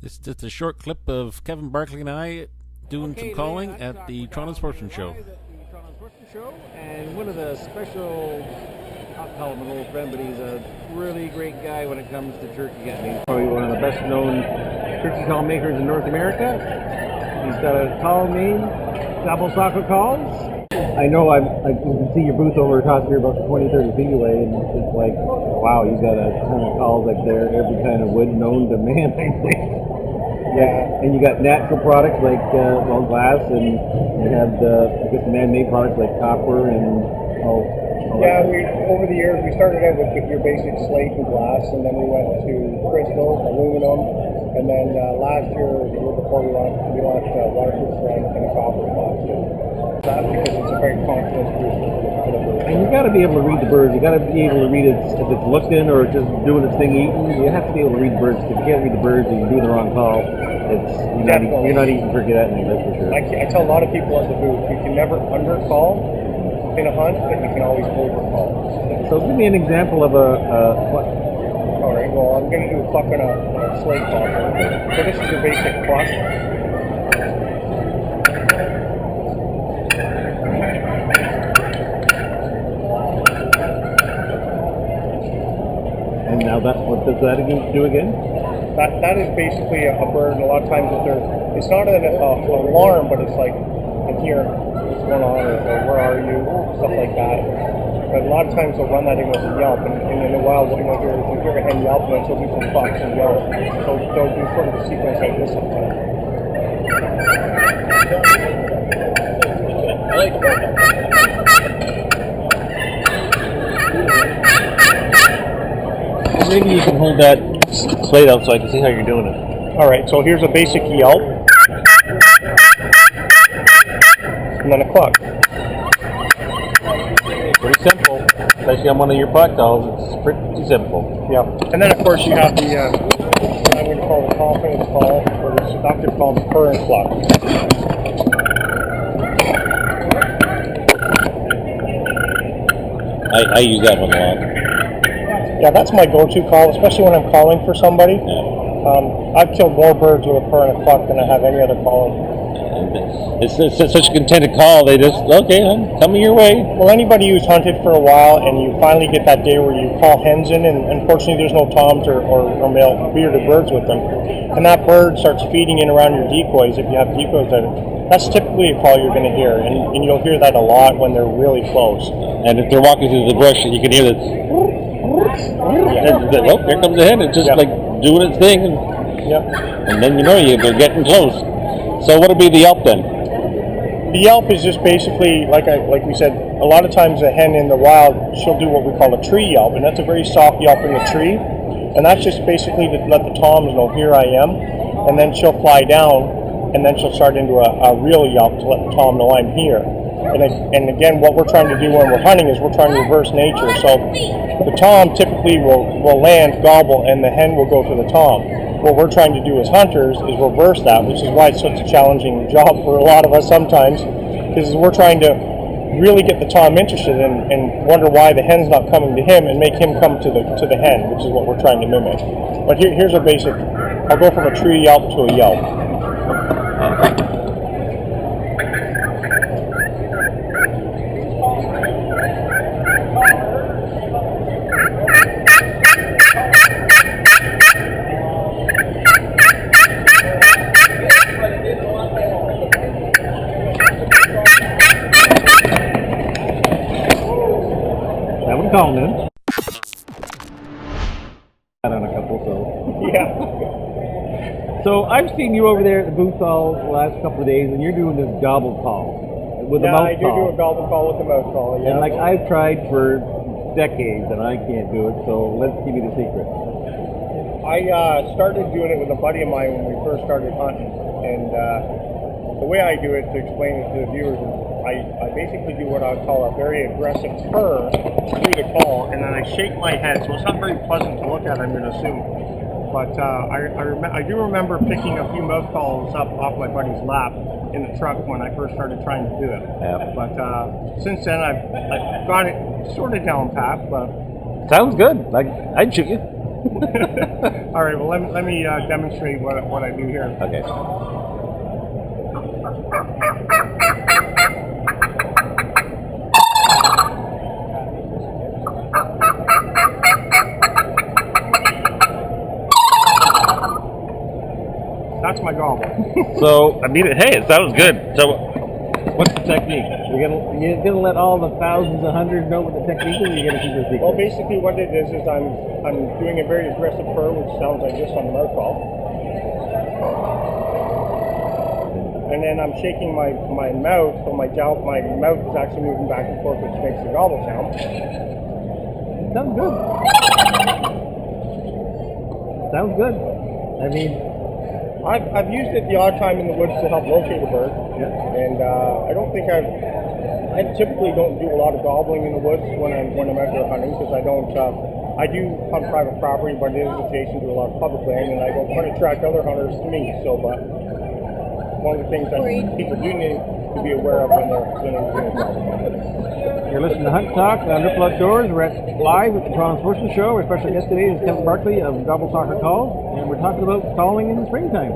This is just a short clip of Kevin Barkley and I doing some calling at the Toronto Sportsman Show. And one of the special, I'll call him an old friend, but he's a really great guy when it comes to turkey hunting. He's probably one of the best known turkey call makers in North America. He's got a call name, GobbleStalker Calls. I know you can see your booth over across here about 20, 30 feet away, and it's like, wow, you've got a ton of calls like there, every kind of wood known to man, I think. Yeah, and you got natural products like glass, and you have I guess man-made products like copper and yeah, over the years we started out with your basic slate and glass, and then we went to crystal, aluminum, and then last year or the year before we launched waterproof strength and copper glass. That because it's a very confidence booster. And you got to be able to read the birds. You got to be able to read it if it's looking or just doing its thing eating. You have to be able to read the birds. If you can't read the birds and you're doing the wrong call, you're not eating turkey that night, that's for sure. I tell a lot of people at the booth, you can never undercall in a hunt, but you can always overcall. So give me an example of what? All right. Well, I'm going to do a cluck on a slate call. So this is a basic cluck. And now what does that do again? That is basically a bird, and a lot of times it's not an alarm, but it's like, I'm here, what's going on, or where are you, stuff like that. But a lot of times they'll run that in with a yelp, and in a while what you'll hear is you'll hear a hen yelp, and she'll do some clucks and yelps. So they'll do sort of a sequence like this sometimes. Maybe you can hold that plate out so I can see how you're doing it. All right, so here's a basic yelp, and then a cluck. Pretty simple, especially on one of your black dolls. It's pretty simple. Yeah, and then of course you have the I'm going to call the confidence call, or the seductive call, the purr and cluck. I use that one a lot. Yeah, that's my go-to call, especially when I'm calling for somebody. I've killed more birds with a purr and a cluck than I have any other call. It's such a contented call. They just, okay, I'm coming your way. Well, anybody who's hunted for a while and you finally get that day where you call hens in, and unfortunately there's no toms or male bearded birds with them, and that bird starts feeding in around your decoys, if you have decoys out, that's typically a call you're going to hear, and you'll hear that a lot when they're really close. And if they're walking through the brush, you can hear this. Yeah. Oh, here comes the hen. It's just like doing its thing, and then you know they're getting close. So what would be the yelp then? The yelp is just basically, like we said, a lot of times a hen in the wild, she'll do what we call a tree yelp, and that's a very soft yelp in the tree, and that's just basically to let the toms know, here I am, and then she'll fly down, and then she'll start into a real yelp to let the tom know I'm here. And again, what we're trying to do when we're hunting is we're trying to reverse nature. So the tom typically will land, gobble, and the hen will go for the tom. What we're trying to do as hunters is reverse that, which is why it's such a challenging job for a lot of us sometimes, is we're trying to really get the tom interested and wonder why the hen's not coming to him and make him come to the hen, which is what we're trying to mimic. But here's a basic, I'll go from a tree yelp to a yelp. Calling in. On a couple, so yeah. So I've seen you over there at the booth all the last couple of days, and you're doing this gobble call with a mouth call. Yeah, I do a gobble call with the mouth call. Yeah. And like I've tried for decades, and I can't do it. So let's give me the secret. I started doing it with a buddy of mine when we first started hunting, and the way I do it, to explain it to the viewers, is I basically do what I would call a very aggressive purr through the call, and then I shake my head, so it's not very pleasant to look at, I'm going to assume. But I do remember picking a few mouth calls up off my buddy's lap in the truck when I first started trying to do it. Yeah. But since then, I've got it sort of down pat, but... Sounds good. Like, I'd shoot you. All right, well, let me demonstrate what I do here. Okay. That's my gobble. So, I mean, hey, it sounds good. So, what's the technique? You're gonna let all the thousands and hundreds know what the technique is, or you're gonna keep it secret? Well, basically what it is I'm doing a very aggressive purr, which sounds like this on the mouth call. And then I'm shaking my mouth, so my mouth is actually moving back and forth, which makes the gobble sound. Sounds good. Sounds good. I mean, I've used it the odd time in the woods to help locate a bird, and I don't think I typically don't do a lot of gobbling in the woods when I'm out there hunting, because I don't. I do hunt private property, but it is adjacent to a lot of public land, and I don't want to attract other hunters to me. So, but one of the things that people do need to be aware of when they're doing gobble. you're listening to Hunt Talk on Ripple Outdoors. We're live at the Toronto Sportsman Show. Our special guest today is Kevin Barkley of GobbleStalker Calls, and we're talking about calling in the springtime.